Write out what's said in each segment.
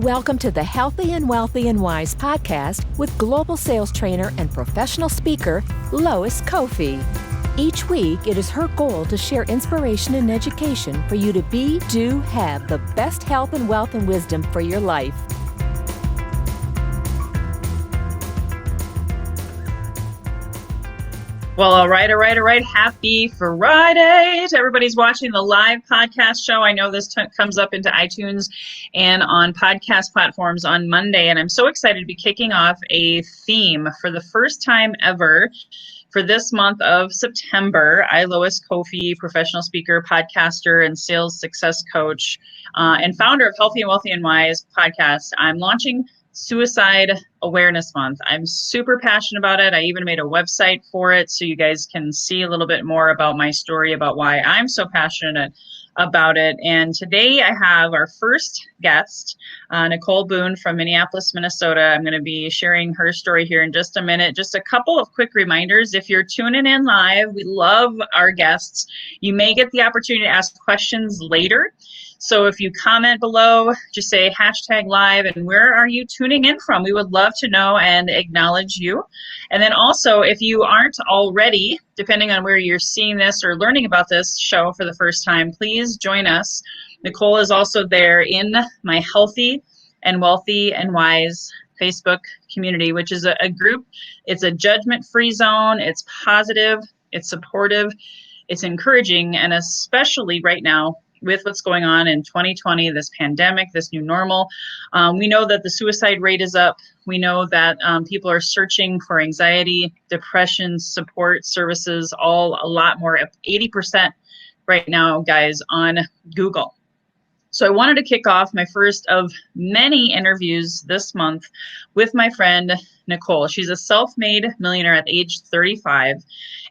Welcome to the Healthy and Wealthy and Wise podcast with global sales trainer and professional speaker, Lois Kofi. Each week, it is her goal to share inspiration and education for you to be, do, have the best health and wealth and wisdom for your life. Well, all right. Happy Friday to everybody's watching the live podcast show. I know this comes up into iTunes and on podcast platforms on Monday, and I'm so excited to be kicking off a theme for the first time ever for this month of September. I, Lois Kofi, professional speaker, podcaster, and sales success coach, and founder of Healthy and Wealthy and Wise podcast. I'm launching Suicide Awareness Month. I'm super passionate about it. I even made a website for it so you guys can see a little bit more about my story, about why I'm so passionate about it. And today I have our first guest, Nicole Boone from Minneapolis, Minnesota. I'm going to be sharing her story here in just a minute. Just a couple of quick reminders. If you're tuning in live, we love our guests. You may get the opportunity to ask questions later. So if you comment below, just say hashtag live and where are you tuning in from? We would love to know and acknowledge you. And then also, if you aren't already, depending on where you're seeing this or learning about this show for the first time, please join us. Nicole is also there in my Healthy and Wealthy and Wise Facebook community, which is a group. It's a judgment-free zone. It's positive. It's supportive. It's encouraging. And especially right now, with what's going on in 2020, this pandemic, this new normal. We know that the suicide rate is up. We know that people are searching for anxiety, depression, support services, all a lot more, 80% right now, guys, on Google. So I wanted to kick off my first of many interviews this month with my friend, Nicole. She's a self-made millionaire at age 35.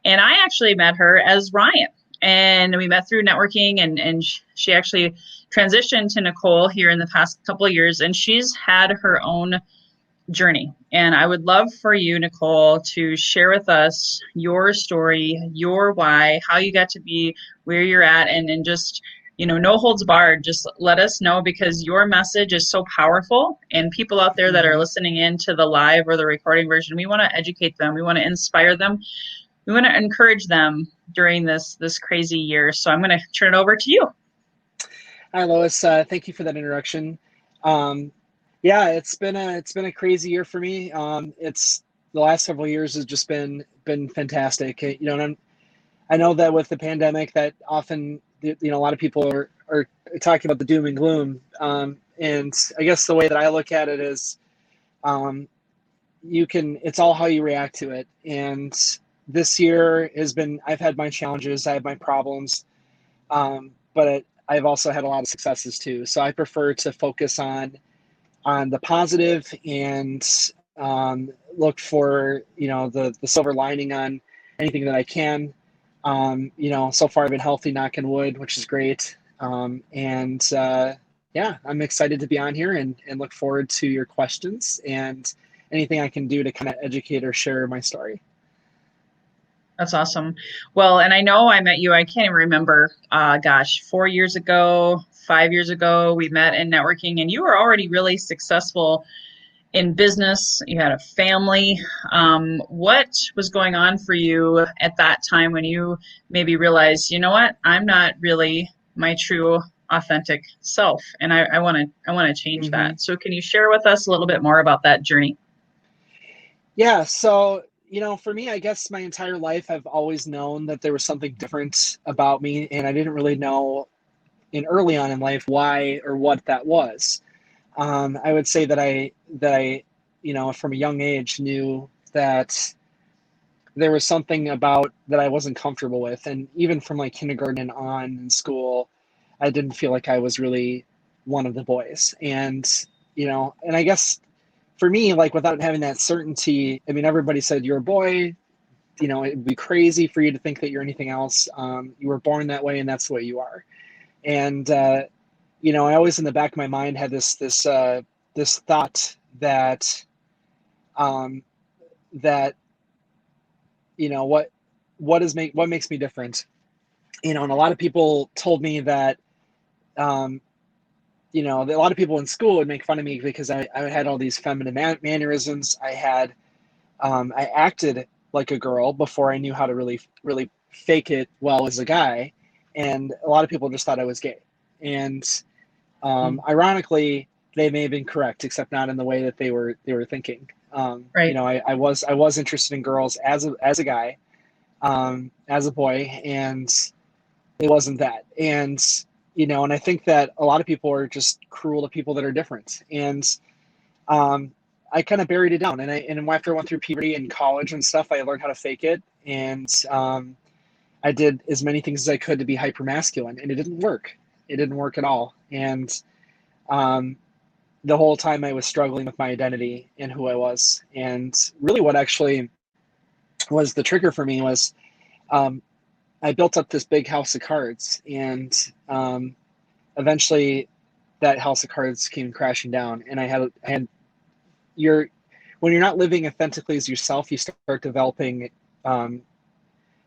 And I actually met her as Ryan. And we met through networking, and she actually transitioned to Nicole here in the past couple of years, and she's had her own journey. And I would love for you, Nicole, to share with us your story, your why, how you got to be where you're at, and just, no holds barred. Just let us know, because your message is so powerful, and people out there that are listening in to the live or the recording version, we want to educate them. We want to inspire them. We want to encourage them during this crazy year. So I'm going to turn it over to you. Hi, Lois. Thank you for that introduction. Yeah, it's been a crazy year for me. It's the last several years has just been fantastic. And I know that with the pandemic, that often a lot of people are talking about the doom and gloom. And I guess the way that I look at it is, it's all how you react to it. And this year I've had my challenges, I have my problems, but I've also had a lot of successes too. So I prefer to focus on the positive and look for, the silver lining on anything that I can. So far I've been healthy, knock on wood, which is great. Yeah, I'm excited to be on here and look forward to your questions and anything I can do to kind of educate or share my story. That's awesome. Well, and I know I met you, I can't even remember, 4 years ago, 5 years ago, we met in networking, and you were already really successful in business. You had a family. What was going on for you at that time when you maybe realized, you know what, I'm not really my true authentic self, and I want to change that. So can you share with us a little bit more about that journey? Yeah. So, for me, I guess my entire life, I've always known that there was something different about me, and I didn't really know early on in life why or what that was. I would say that I, from a young age knew that there was something about that I wasn't comfortable with. And even from like kindergarten and on in school, I didn't feel like I was really one of the boys. And, and I guess for me, like without having that certainty, I mean, everybody said you're a boy, it'd be crazy for you to think that you're anything else. You were born that way and that's the way you are. And, I always in the back of my mind had this thought that, what makes me different, and a lot of people told me that, a lot of people in school would make fun of me because I had all these feminine mannerisms. I acted like a girl before I knew how to really, really fake it well as a guy. And a lot of people just thought I was gay. And ironically, they may have been correct, except not in the way that they were thinking. Right. I was interested in girls as a guy, as a boy, and it wasn't that. And I think that a lot of people are just cruel to people that are different. And I kind of buried it down. And after I went through puberty and college and stuff, I learned how to fake it. And I did as many things as I could to be hyper masculine, and it didn't work. It didn't work at all. And the whole time I was struggling with my identity and who I was. And really what actually was the trigger for me was I built up this big house of cards, and eventually that house of cards came crashing down. And when you're not living authentically as yourself, you start developing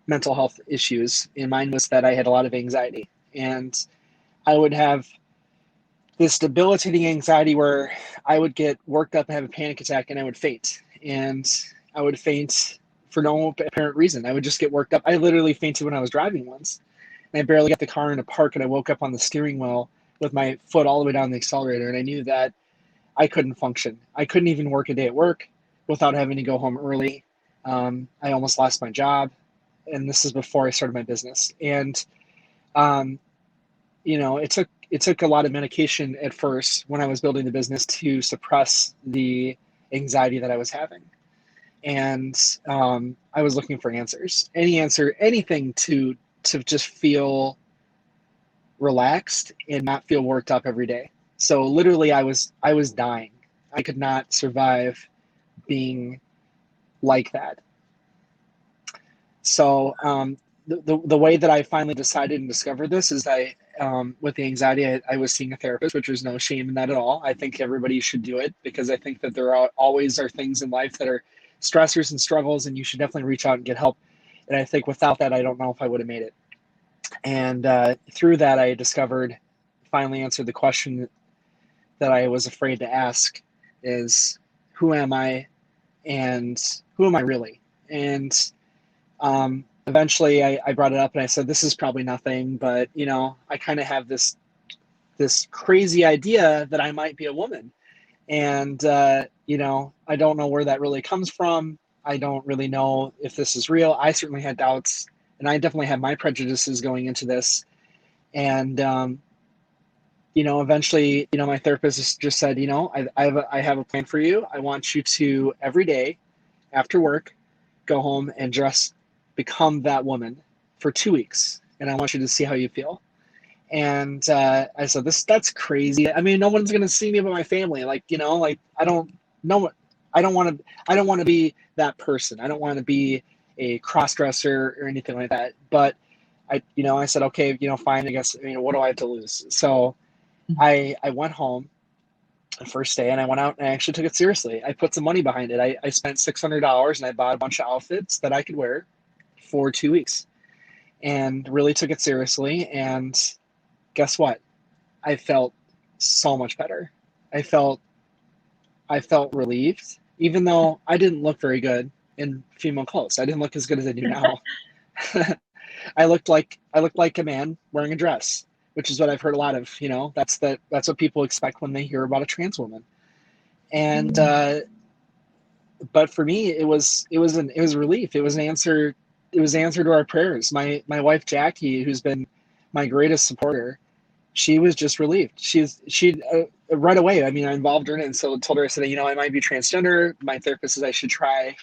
mental health issues. And mine was that I had a lot of anxiety, and I would have this debilitating anxiety where I would get worked up and have a panic attack, and I would faint. And I would faint for no apparent reason. I would just get worked up. I literally fainted when I was driving once. And I barely got the car in a park, and I woke up on the steering wheel with my foot all the way down the accelerator. And I knew that I couldn't function. I couldn't even work a day at work without having to go home early. I almost lost my job. And this is before I started my business. And, it took a lot of medication at first when I was building the business to suppress the anxiety that I was having. And I was looking for answers, anything to just feel relaxed and not feel worked up every day. So literally I was dying. I could not survive being like that. So the way that I finally decided and discovered this is with the anxiety, I was seeing a therapist, which there's no shame in that at all. I think everybody should do it, because I think that there always are things in life that are stressors and struggles, and you should definitely reach out and get help. And I think without that, I don't know if I would have made it. And through that, I finally answered the question that I was afraid to ask, is who am I, and who am I really? And eventually I brought it up, and I said, this is probably nothing, but I kind of have this crazy idea that I might be a woman. And I don't know where that really comes from. I don't really know if this is real. I certainly had doubts, and I definitely had my prejudices going into this. And eventually, my therapist just said, I have a plan for you. I want you to every day after work go home and become that woman for 2 weeks, and I want you to see how you feel. And I said, that's crazy. I mean, no one's gonna see me but my family. I don't know. I don't want to be that person. I don't want to be a cross-dresser or anything like that. But I said, okay, fine. I guess, what do I have to lose? So I went home the first day, and I went out and I actually took it seriously. I put some money behind it. I spent $600, and I bought a bunch of outfits that I could wear for 2 weeks, and really took it seriously. And guess what? I felt so much better. I felt relieved, even though I didn't look very good in female clothes. I didn't look as good as I do now. I looked like a man wearing a dress, which is what I've heard a lot of. That's what people expect when they hear about a trans woman. And but for me, it was a relief. It was an answer. It was an answer to our prayers. My wife Jackie, who's been my greatest supporter, she was just relieved. She right away. I mean, I involved her in it, and so told her, I said, I might be transgender. My therapist says I should try,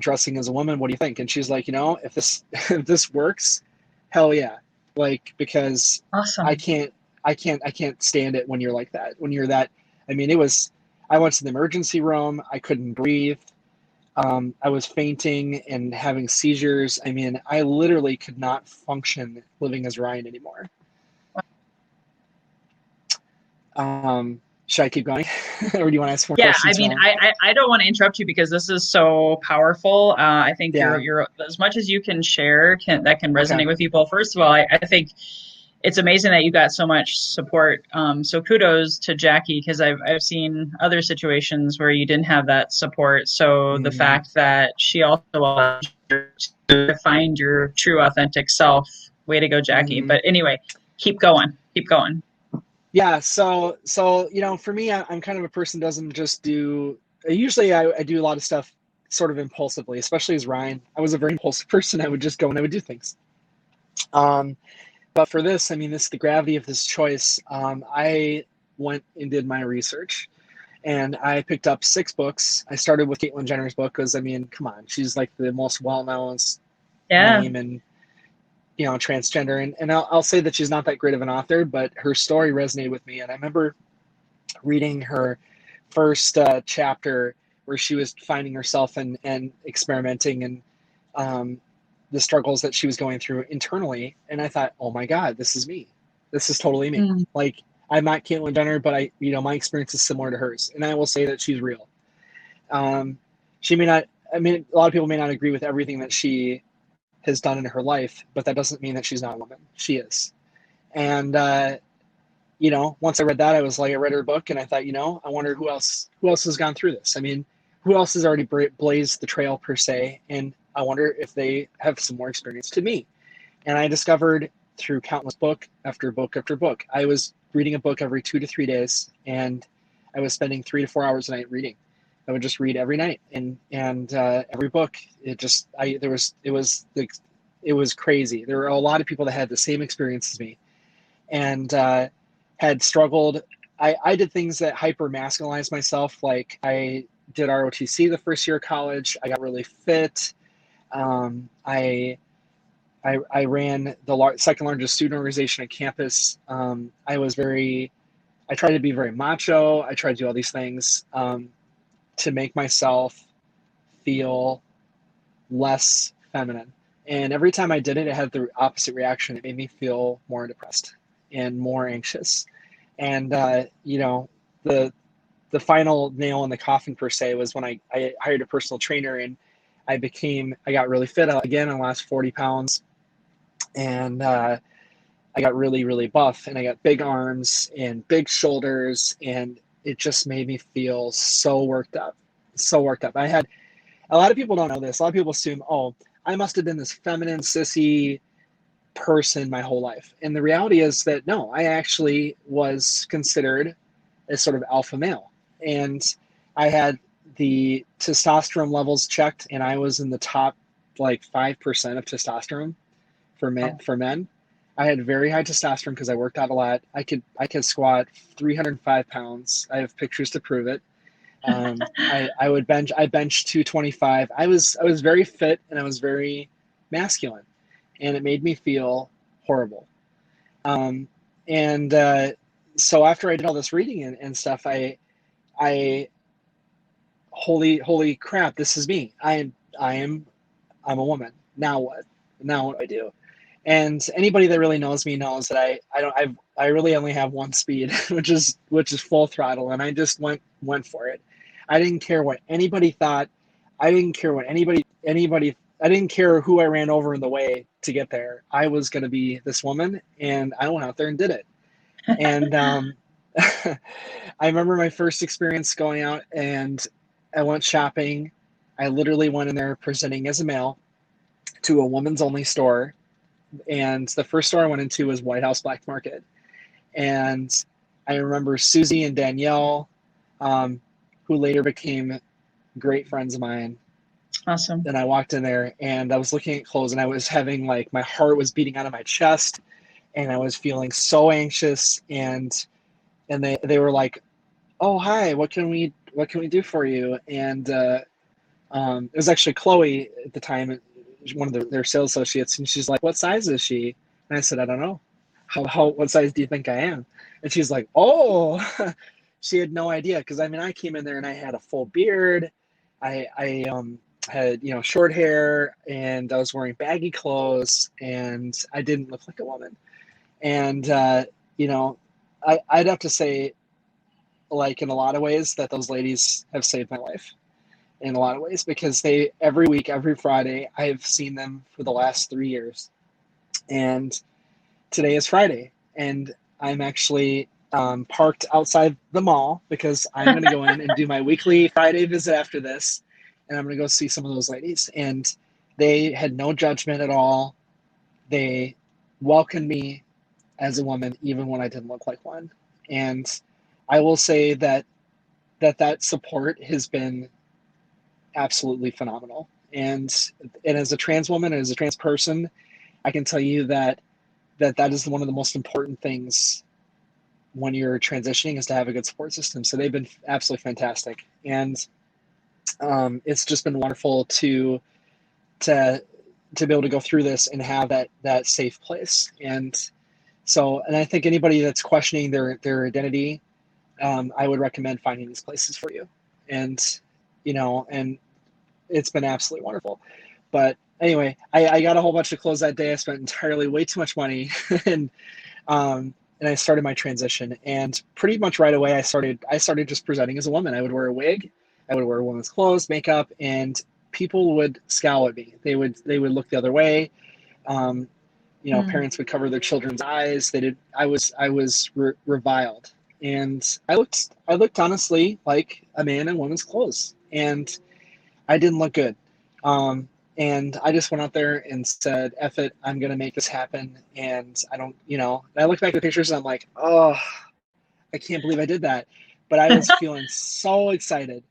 dressing as a woman. What do you think? And she's like, if this works, hell yeah. Because Awesome. I can't stand it when you're like that. When you're that, I mean, I went to the emergency room. I couldn't breathe. I was fainting and having seizures. I mean, I literally could not function living as Ryan anymore. Should I keep going? Or do you want to ask more questions? Yeah, I mean, I don't want to interrupt you because this is so powerful. I think you're as much as you can share that can resonate with people. First of all, I think it's amazing that you got so much support. So kudos to Jackie, because I've seen other situations where you didn't have that support. So the Mm, fact that she also allowed you to find your true authentic self, way to go, Jackie. mm. But anyway, keep going, keep going. Yeah. So, for me, I'm kind of a person who doesn't just do, usually I do a lot of stuff sort of impulsively, especially as Ryan. I was a very impulsive person. I would just go and I would do things. Um, but for this, I mean, the gravity of this choice, I went and did my research and I picked up 6 books. I started with Caitlyn Jenner's book because, I mean, come on, she's like the most well-known Yeah. name and, transgender. And I'll say that she's not that great of an author, but her story resonated with me. And I remember reading her first chapter where she was finding herself and experimenting and the struggles that she was going through internally. And I thought, oh my God, this is me. This is totally me. Mm. Like, I'm not Caitlyn Jenner, but my experience is similar to hers. And I will say that she's real. She may not, I mean, a lot of people may not agree with everything that she has done in her life, but that doesn't mean that she's not a woman. She is. And, once I read that, I read her book and I thought, I wonder who else has gone through this. I mean, who else has already blazed the trail per se? And I wonder if they have some more experience to me. And I discovered through countless book after book after book, I was reading a book every 2 to 3 days, and I was spending 3 to 4 hours a night reading. I would just read every night, and every book, it was crazy. There were a lot of people that had the same experience as me, and had struggled. I did things that hyper masculinized myself. Like I did ROTC the first year of college. I got really fit. I ran the second largest student organization on campus. I tried to be very macho. I tried to do all these things to make myself feel less feminine. And every time I did it, it had the opposite reaction. It made me feel more depressed and more anxious. And, the final nail in the coffin per se was when I hired a personal trainer and I got really fit again. I lost 40 pounds and I got really, really buff and I got big arms and big shoulders and it just made me feel so worked up, so worked up. A lot of people don't know this. A lot of people assume, oh, I must have been this feminine, sissy person my whole life. And the reality is that no, I actually was considered a sort of alpha male. And I had the testosterone levels checked and I was in the top like 5% of testosterone for men. I had very high testosterone because I worked out a lot. I could squat 305 pounds. I have pictures to prove it. I benched 225. I was very fit and I was very masculine, and it made me feel horrible. And so after I did all this reading and stuff, holy crap, this is me. I'm a woman. Now what? Now what do I do? And anybody that really knows me knows that I really only have one speed, which is full throttle, and I just went for it. I didn't care what anybody thought. I didn't care what anybody. I didn't care who I ran over in the way to get there. I was going to be this woman, and I went out there and did it. And I remember my first experience going out, and I went shopping. I literally went in there presenting as a male to a woman's only store. And the first store I went into was White House Black Market. And I remember Susie and Danielle, who later became great friends of mine. Awesome. And I walked in there and I was looking at clothes and I was having my heart was beating out of my chest and I was feeling so anxious and they were like, oh, hi, what can we do for you? And it was actually Chloe at the time, one of their sales associates, and she's like, what size is she? And I said, I don't know. What size do you think I am? And she's like, oh, she had no idea. Because I came in there and I had a full beard. I had short hair and I was wearing baggy clothes and I didn't look like a woman. And I'd have to say, in a lot of ways, that those ladies have saved my life. In a lot of ways, because every week, every Friday, I've seen them for the last 3 years. And today is Friday, and I'm actually parked outside the mall because I'm going to go in and do my weekly Friday visit after this, and I'm going to go see some of those ladies. And they had no judgment at all. They welcomed me as a woman, even when I didn't look like one. And I will say that support has been absolutely phenomenal. And as a trans woman, as a trans person, I can tell you that is one of the most important things when you're transitioning, is to have a good support system. So they've been absolutely fantastic, and it's just been wonderful to be able to go through this and have that safe place. And I think anybody that's questioning their identity, I would recommend finding these places for you. And and it's been absolutely wonderful. But anyway, I got a whole bunch of clothes that day. I spent entirely way too much money, and I started my transition. And pretty much right away, I started just presenting as a woman. I would wear a wig, I would wear women's clothes, makeup, and people would scowl at me. They would look the other way. Parents would cover their children's eyes. They did. I was reviled, and I looked honestly like a man in women's clothes, and I didn't look good. And I just went out there and said, F it, I'm going to make this happen. And I don't, I look back at the pictures and I'm like, oh, I can't believe I did that. But I was feeling so excited.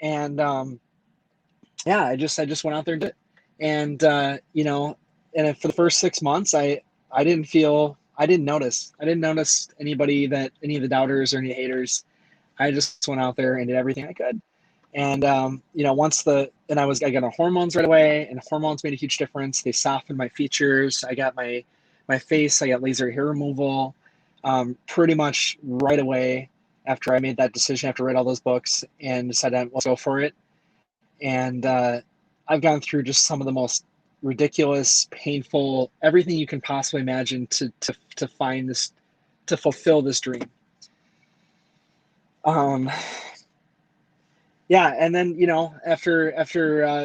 And yeah, I just went out there and did it. And, and for the first 6 months, I didn't notice any of the doubters or any haters. I just went out there and did everything I could. And I got on hormones right away, and hormones made a huge difference. They softened my features. I got my face. I got laser hair removal, pretty much right away after I made that decision. After I read all those books and decided let's go for it. And I've gone through just some of the most ridiculous, painful, everything you can possibly imagine to find this, to fulfill this dream. Yeah, and then after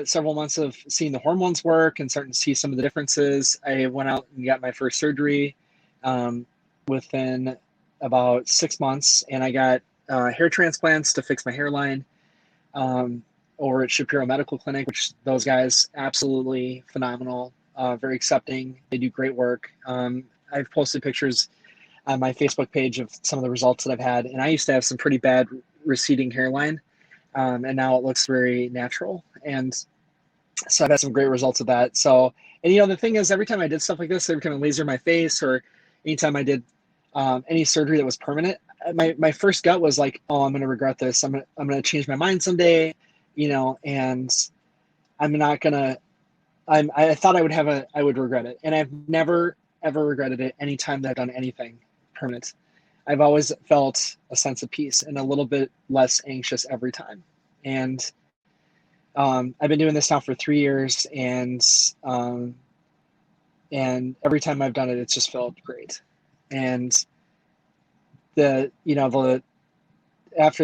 several months of seeing the hormones work and starting to see some of the differences, I went out and got my first surgery within about 6 months, and I got hair transplants to fix my hairline over at Shapiro Medical Clinic, which those guys absolutely phenomenal, very accepting. They do great work. I've posted pictures on my Facebook page of some of the results that I've had, and I used to have some pretty bad receding hairline. And now it looks very natural. And so I've had some great results of that. So, and the thing is, every time I did stuff like this, every time I lasered my face, or anytime I did any surgery that was permanent, my first gut was like, oh, I'm going to regret this. I'm going to change my mind someday, and I'm not going to, I thought I would regret it. And I've never, ever regretted it any time that I've done anything permanent. I've always felt a sense of peace and a little bit less anxious every time. And I've been doing this now for 3 years, and every time I've done it, it's just felt great. And after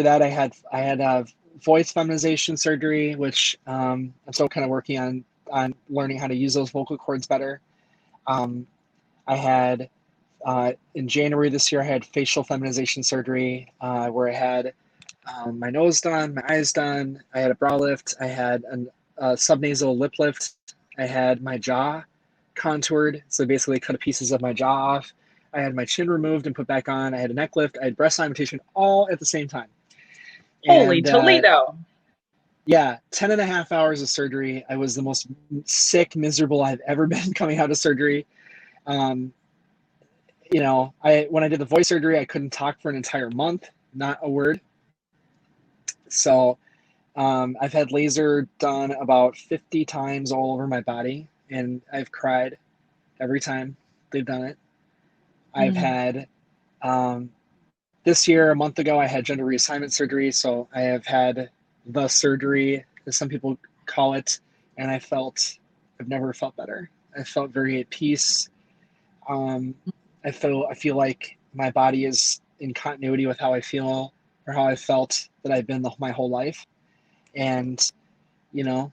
that, I had voice feminization surgery, which I'm still kind of working on learning how to use those vocal cords better. I had in January this year, I had facial feminization surgery where I had my nose done, my eyes done. I had a brow lift. I had a subnasal lip lift. I had my jaw contoured. So basically cut pieces of my jaw off. I had my chin removed and put back on. I had a neck lift. I had breast augmentation all at the same time. Holy Toledo. Yeah, 10.5 hours of surgery. I was the most sick, miserable I've ever been coming out of surgery. When I did the voice surgery, I couldn't talk for an entire month, not a word. So I've had laser done about 50 times all over my body, and I've cried every time they've done it. I've had, this year, a month ago, I had gender reassignment surgery. So I have had the surgery, as some people call it, and I've never felt better. I felt very at peace. I feel like my body is in continuity with how I feel or how I felt that I've been my whole life. And, now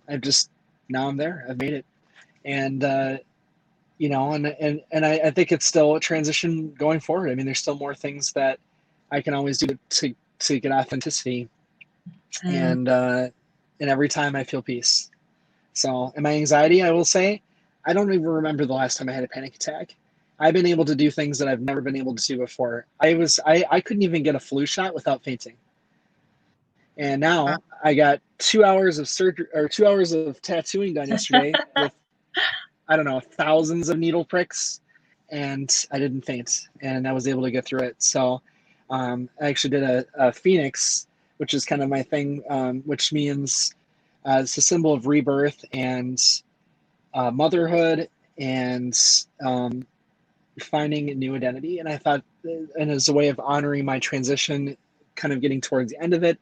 I'm there, I've made it. And, I think it's still a transition going forward. I mean, there's still more things that I can always do to get authenticity, Mm. and every time I feel peace. So, and my anxiety, I will say, I don't even remember the last time I had a panic attack. I've been able to do things that I've never been able to do before. I couldn't even get a flu shot without fainting. And Wow. now I got 2 hours of surgery or 2 hours of tattooing done yesterday with, I don't know, thousands of needle pricks, and I didn't faint, and I was able to get through it. So I actually did a phoenix, which is kind of my thing, which means it's a symbol of rebirth and motherhood and finding a new identity. And I thought, and as a way of honoring my transition, kind of getting towards the end of it,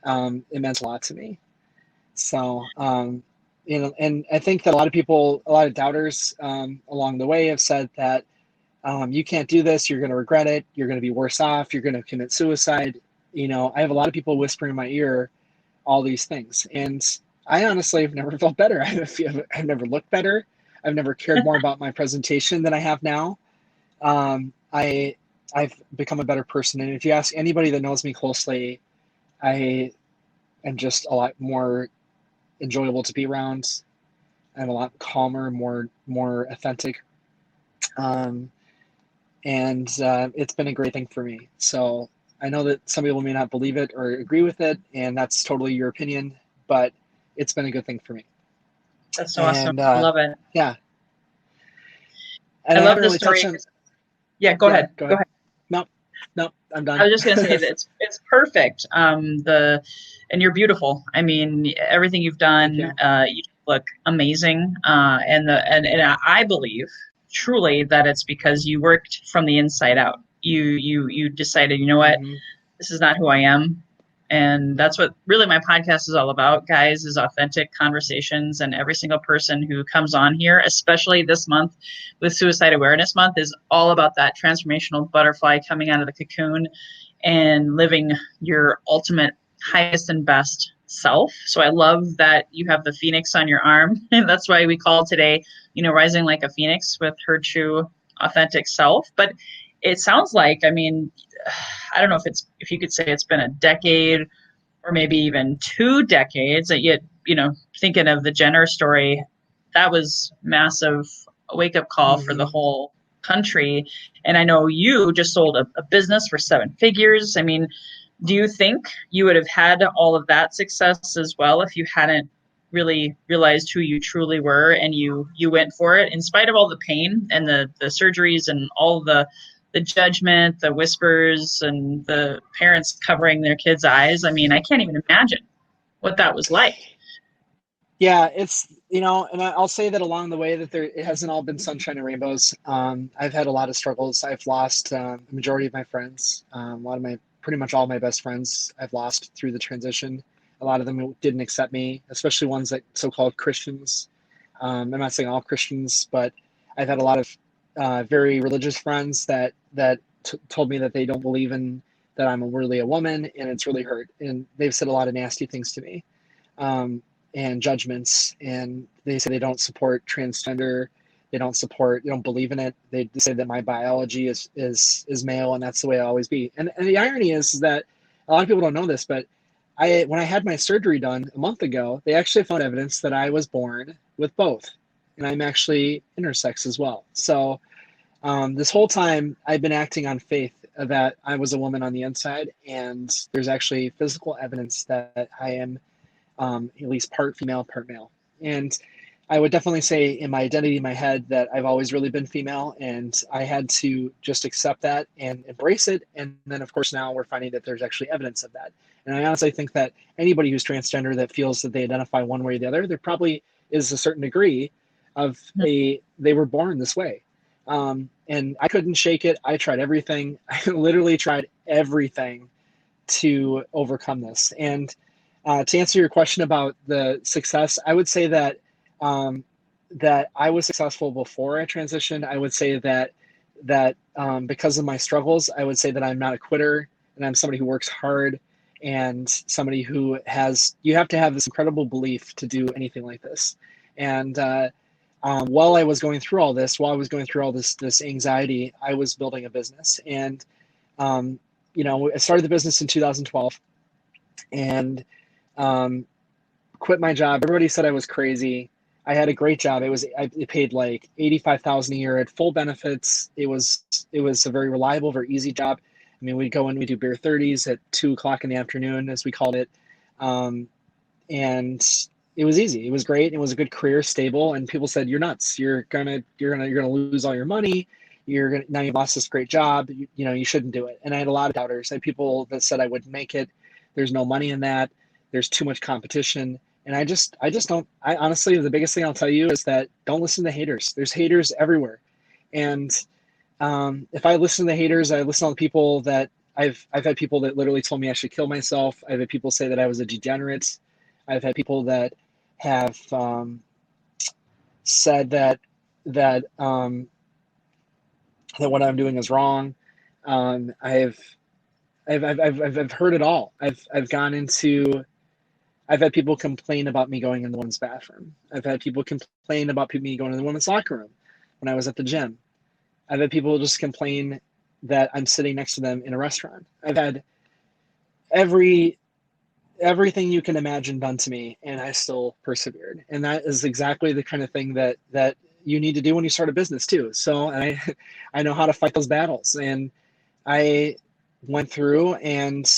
it meant a lot to me. So, and I think that a lot of people, a lot of doubters along the way have said that you can't do this, you're going to regret it, you're going to be worse off, you're going to commit suicide. I have a lot of people whispering in my ear all these things. And I honestly have never felt better. I've never looked better. I've never cared more about my presentation than I have now. I've become a better person. And if you ask anybody that knows me closely, I am just a lot more enjoyable to be around. I'm a lot calmer, more authentic. Um, and it's been a great thing for me. So I know that some people may not believe it or agree with it, and that's totally your opinion, but it's been a good thing for me. That's so awesome. And I love it. yeah, and I I love haven't this really story touched on. 'cause- yeah, go Yeah, ahead. go Go ahead. ahead. Nope, nope, I'm I done. was just gonna say that it's perfect. And you're beautiful. I mean, everything you've Thank done, you. you look amazing. And I believe truly that it's because you worked from the inside out. You decided, you know what, Hmm. this is not who I am. And that's what really my podcast is all about, guys, is authentic conversations. And every single person who comes on here, especially this month with Suicide Awareness Month, is all about that transformational butterfly coming out of the cocoon and living your ultimate highest and best self. So I love that you have the phoenix on your arm. And that's why we call today, Rising Like a Phoenix with her true authentic self. But it sounds like, I mean, I don't know if you could say it's been a decade or maybe even 2 decades that thinking of the Jenner story, that was massive wake up call for the Hmm. whole country. And I know you just sold a business for 7 figures. I mean, do you think you would have had all of that success as well if you hadn't really realized who you truly were and you went for it in spite of all the pain and the surgeries and all the judgment, the whispers, and the parents covering their kids' eyes? I mean, I can't even imagine what that was like. Yeah, it's and I'll say that along the way that it hasn't all been sunshine and rainbows. I've had a lot of struggles. I've lost the majority of my friends. A lot of my, pretty much all my best friends, I've lost through the transition. A lot of them didn't accept me, especially ones that so-called Christians. I'm not saying all Christians, but I've had a lot of very religious friends that told me that they don't believe in that I'm really a woman, and it's really hurt. And they've said a lot of nasty things to me. Um, and judgments, and they say they don't support transgender, they don't believe in it. They say that my biology is male, and that's the way I'll always be. And the irony is that a lot of people don't know this, but when I had my surgery done a month ago, they actually found evidence that I was born with both, and I'm actually intersex as well. So this whole time I've been acting on faith that I was a woman on the inside, and there's actually physical evidence that I am at least part female, part male. And I would definitely say in my identity in my head that I've always really been female, and I had to just accept that and embrace it. And then, of course, now we're finding that there's actually evidence of that. And I honestly think that anybody who's transgender that feels that they identify one way or the other, there probably is a certain degree of they were born this way. And I couldn't shake it. I tried everything. I literally tried everything to overcome this. And to answer your question about the success, I would say that that I was successful before I transitioned. I would say that because of my struggles, I would say that I'm not a quitter, and I'm somebody who works hard, and somebody who has. You have to have this incredible belief to do anything like this, and while I was going through all this, this anxiety, I was building a business. And, I started the business in 2012 and quit my job. Everybody said I was crazy. I had a great job. It paid like $85,000 a year. It had full benefits. It was a very reliable, very easy job. I mean, we'd go in, we'd do beer 30s at 2 o'clock in the afternoon, as we called it. And it was easy. It was great. It was a good career, stable. And people said, "You're nuts. You're gonna lose all your money. Now you've lost this great job. You shouldn't do it." And I had a lot of doubters. I had people that said I wouldn't make it. There's no money in that. There's too much competition. And I honestly, the biggest thing I'll tell you is that don't listen to haters. There's haters everywhere. And if I listen to the haters, I listen to the people that I've had people that literally told me I should kill myself. I've had people say that I was a degenerate. I've had people that have said that what I'm doing is wrong. I've heard it all. I've had people complain about me going in the women's bathroom. I've had people complain about me going in the women's locker room when I was at the gym. I've had people just complain that I'm sitting next to them in a restaurant. I've had everything you can imagine done to me, and I still persevered. And that is exactly the kind of thing that you need to do when you start a business too. So I know how to fight those battles. And I went through, and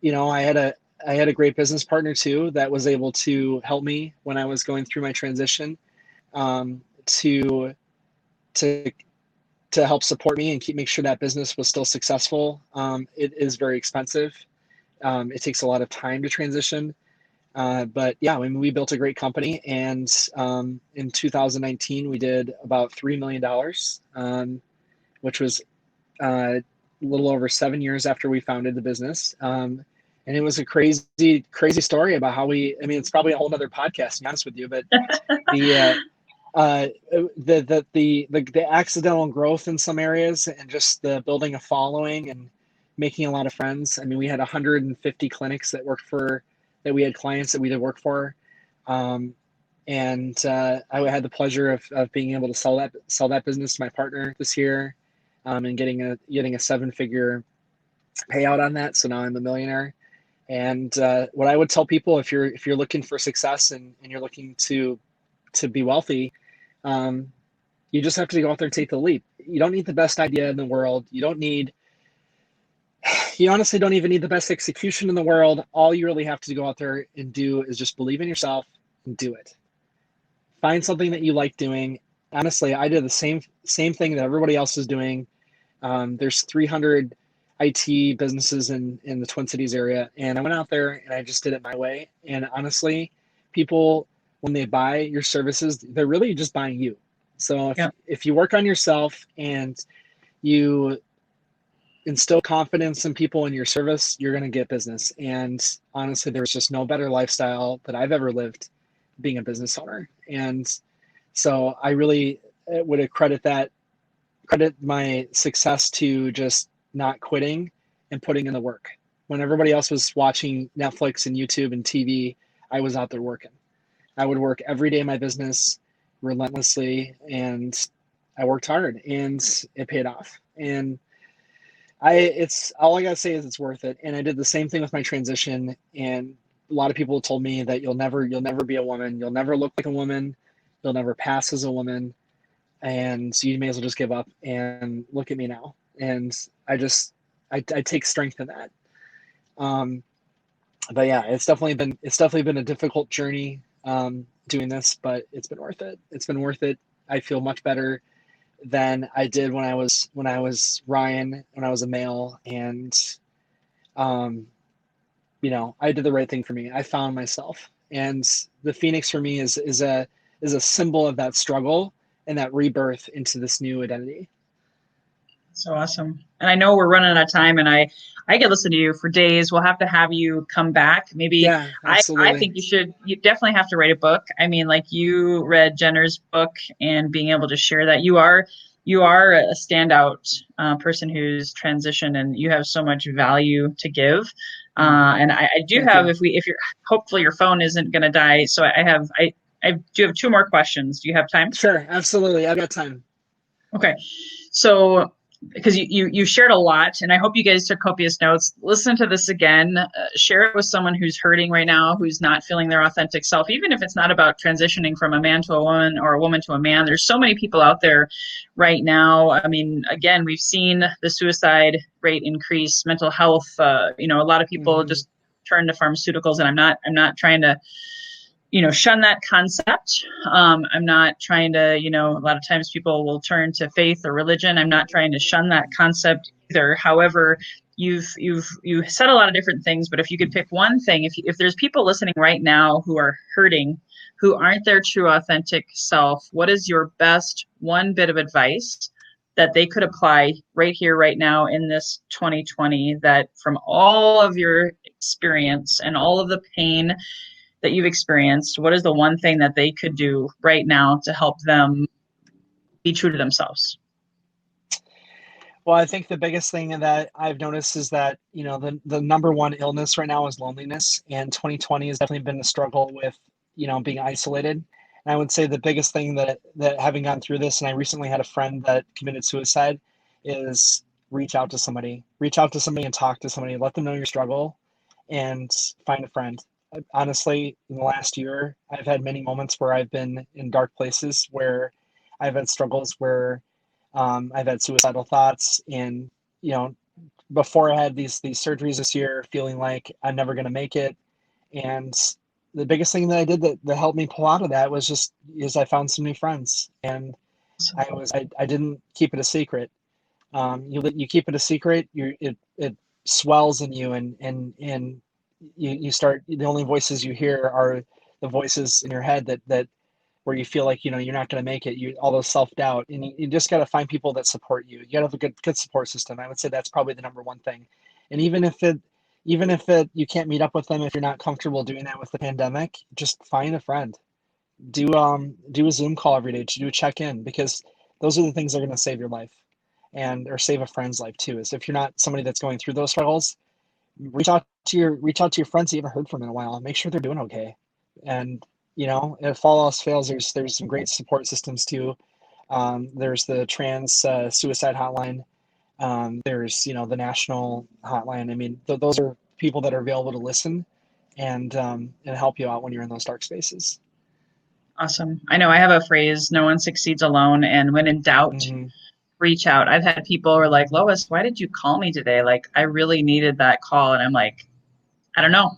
I had a great business partner too that was able to help me when I was going through my transition, to help support me and make sure that business was still successful. It is very expensive. It takes a lot of time to transition. But yeah, I mean, we built a great company, and in 2019 we did about $3 million, which was a little over 7 years after we founded the business. And it was a crazy story about how it's probably a whole nother podcast, to be honest with you, but the accidental growth in some areas, and just the building a following and making a lot of friends. I mean, we had 150 clinics that we had clients that we did work for. And I had the pleasure of being able to sell that business to my partner this year, and getting a 7-figure payout on that. So now I'm a millionaire. And what I would tell people, if you're looking for success and you're looking to be wealthy, you just have to go out there and take the leap. You don't need the best idea in the world. You honestly don't even need the best execution in the world. All you really have to go out there and do is just believe in yourself and do it. Find something that you like doing. Honestly, I did the same thing that everybody else is doing. There's 300 IT businesses in the Twin Cities area. And I went out there and I just did it my way. And honestly, people, when they buy your services, they're really just buying you. So if you work on yourself and you instill confidence in people in your service, you're going to get business. And honestly, there's just no better lifestyle that I've ever lived being a business owner. And so I really would credit my success to just not quitting and putting in the work. When everybody else was watching Netflix and YouTube and TV, I was out there working. I would work every day in my business relentlessly, and I worked hard, and it paid off. And it's all I gotta say is it's worth it. And I did the same thing with my transition. And a lot of people told me that you'll never be a woman. You'll never look like a woman. You'll never pass as a woman. And so you may as well just give up. And look at me now. And I take strength in that. But yeah, it's definitely been a difficult journey doing this, but it's been worth it. It's been worth it. I feel much better than I did when I was Ryan, when I was a male. And I did the right thing for me. I found myself, and the Phoenix for me is a symbol of that struggle and that rebirth into this new identity. So awesome. And I know we're running out of time, and I could listen to you for days. We'll have to have you come back. Maybe. Yeah, absolutely. I think you definitely have to write a book. I mean, like, you read Jenner's book, and being able to share that, you are a standout person who's transitioned, and you have so much value to give. And I do have, if you're, hopefully your phone isn't going to die. So I I do have two more questions. Do you have time? Sure, absolutely. I've got time. Okay. So, because you shared a lot, and I hope you guys took copious notes. Listen to this again. Share it with someone who's hurting right now, who's not feeling their authentic self, even if it's not about transitioning from a man to a woman or a woman to a man. There's so many people out there right now. I mean, again, we've seen the suicide rate increase, mental health. A lot of people just turn to pharmaceuticals, and I'm not trying to shun that concept. I'm not trying to, a lot of times people will turn to faith or religion. I'm not trying to shun that concept either. However, you said a lot of different things, but if you could pick one thing, if there's people listening right now who are hurting, who aren't their true authentic self, what is your best one bit of advice that they could apply right here, right now in this 2020, that from all of your experience and all of the pain that you've experienced, what is the one thing that they could do right now to help them be true to themselves? Well, I think the biggest thing that I've noticed is that, the number one illness right now is loneliness. And 2020 has definitely been a struggle with, being isolated. And I would say the biggest thing that having gone through this, and I recently had a friend that committed suicide, is reach out to somebody and talk to somebody, let them know your struggle and find a friend. Honestly, in the last year, I've had many moments where I've been in dark places where I've had struggles where I've had suicidal thoughts, and before I had these surgeries this year, feeling like I'm never going to make it. And the biggest thing that I did that helped me pull out of that is I found some new friends, and I didn't keep it a secret. You keep it a secret, it swells in you, and you start, the only voices you hear are the voices in your head that where you feel like you're not going to make it, all those self-doubt, and you just got to find people that support you. You got to have a good support system. I would say that's probably the number one thing. And even if you can't meet up with them, if you're not comfortable doing that with the pandemic, just find a friend. Do a Zoom call every day, to do a check-in, because those are the things that are going to save your life, and or save a friend's life too. Is if you're not somebody that's going through those struggles, reach out to your friends that you haven't heard from in a while, and make sure they're doing okay. And if all else fails, there's some great support systems too. There's the trans suicide hotline. There's the national hotline. I mean, those are people that are available to listen and help you out when you're in those dark spaces. Awesome. I know I have a phrase, no one succeeds alone. And when in doubt, Mm-hmm. reach out. I've had people who are like, Lois, why did you call me today? Like, I really needed that call. And I'm like, I don't know.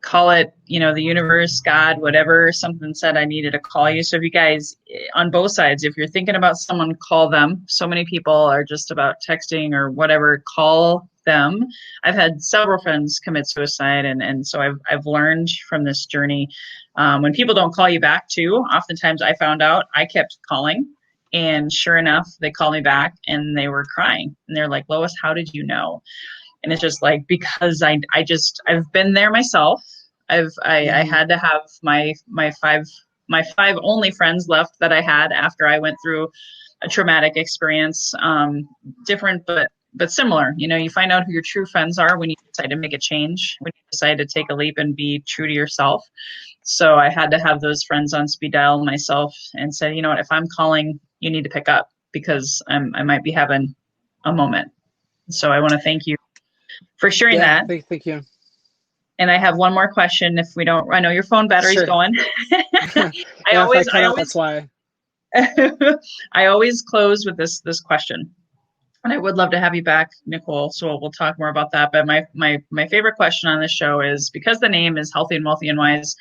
Call it, the universe, God, whatever, something said I needed to call you. So if you guys, on both sides, if you're thinking about someone, call them. So many people are just about texting or whatever, call them. I've had several friends commit suicide, and so I've learned from this journey. When people don't call you back too, oftentimes I found out I kept calling, and sure enough, they call me back and they were crying, and they're like, Lois, how did you know? And it's just like, because I've been there myself. I had to have my five only friends left that I had after I went through a traumatic experience. Different, but similar. You find out who your true friends are when you decide to make a change, when you decide to take a leap and be true to yourself. So I had to have those friends on speed dial myself and say, you know what, if I'm calling, you need to pick up, because I might be having a moment. So I want to thank you for sharing Yeah, that. thank you. And I have one more question. If we don't, I know your phone battery's Sure. going. I Yeah, if I always, cut I out, always, that's why. I always close with this question. And I would love to have you back, Nicole. So we'll talk more about that. But my favorite question on this show is, because the name is Healthy and Wealthy and Wise,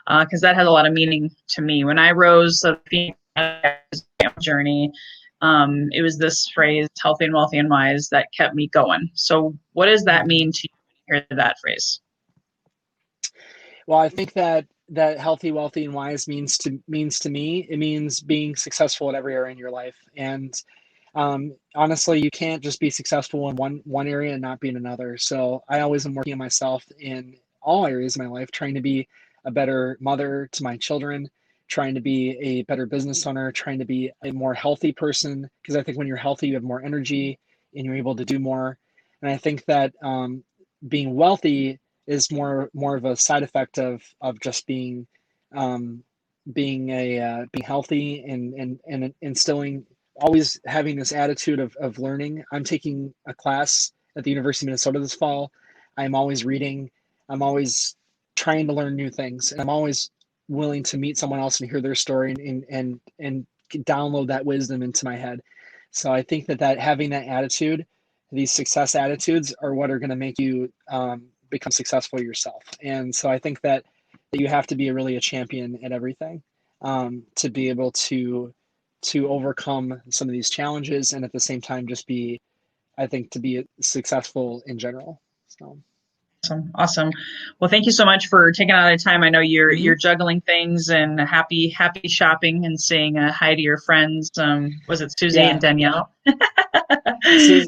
because that has a lot of meaning to me. When I rose the journey, it was this phrase, healthy and wealthy and wise, that kept me going. So what does that mean to you when you hear that phrase? Well, I think that healthy, wealthy, and wise means to me, it means being successful in every area in your life. And honestly, you can't just be successful in one area and not be in another. So I always am working on myself in all areas of my life, trying to be a better mother to my children, trying to be a better business owner, trying to be a more healthy person. Because I think when you're healthy, you have more energy and you're able to do more. And I think that being wealthy is more of a side effect of just being being healthy and instilling, always having this attitude of learning. I'm taking a class at the University of Minnesota this fall. I'm always reading. I'm always trying to learn new things, and I'm always willing to meet someone else and hear their story and download that wisdom into my head. So I think that having that attitude, these success attitudes, are what are going to make you become successful yourself. And so I think that you have to be really a champion at everything to be able to overcome some of these challenges, and at the same time just be, I think, to be successful in general. So. Awesome. Well, thank you so much for taking out of time. I know you're juggling things, and happy shopping and saying hi to your friends. Was it Susie and Danielle?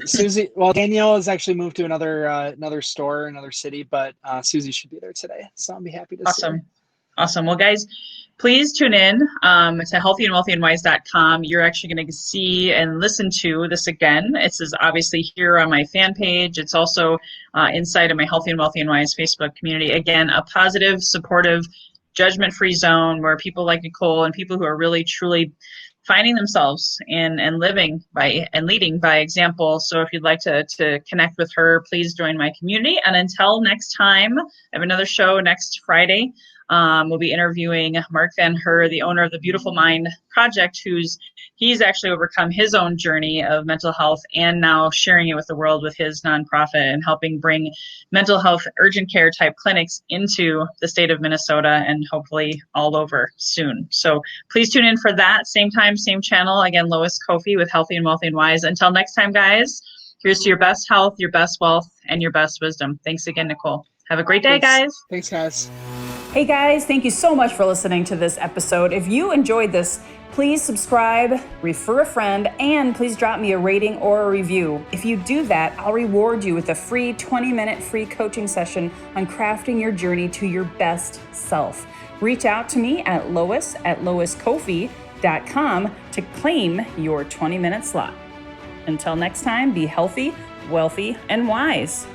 Susie. Well, Danielle has actually moved to another store, another city, but Susie should be there today, so I'll be happy to see her. Awesome. Well, guys, please tune in to healthyandwealthyandwise.com. You're actually going to see and listen to this again. This is obviously here on my fan page. It's also inside of my Healthy and Wealthy and Wise Facebook community. Again, a positive, supportive, judgment-free zone where people like Nicole and people who are really, truly finding themselves and living by and leading by example. So if you'd like to connect with her, please join my community. And until next time, I have another show next Friday. We'll be interviewing Mark Van Her, the owner of the Beautiful Mind Project, he's actually overcome his own journey of mental health and now sharing it with the world with his nonprofit and helping bring mental health urgent care type clinics into the state of Minnesota and hopefully all over soon. So please tune in for that. Same time, same channel. Again, Lois Kofi with Healthy and Wealthy and Wise. Until next time, guys, here's to your best health, your best wealth, and your best wisdom. Thanks again, Nicole. Have a great day, guys. Thanks, guys. Hey guys, thank you so much for listening to this episode. If you enjoyed this, please subscribe, refer a friend, and please drop me a rating or a review. If you do that, I'll reward you with a free 20-minute free coaching session on crafting your journey to your best self. Reach out to me at lois@loiskofi.com to claim your 20-minute slot. Until next time, be healthy, wealthy, and wise.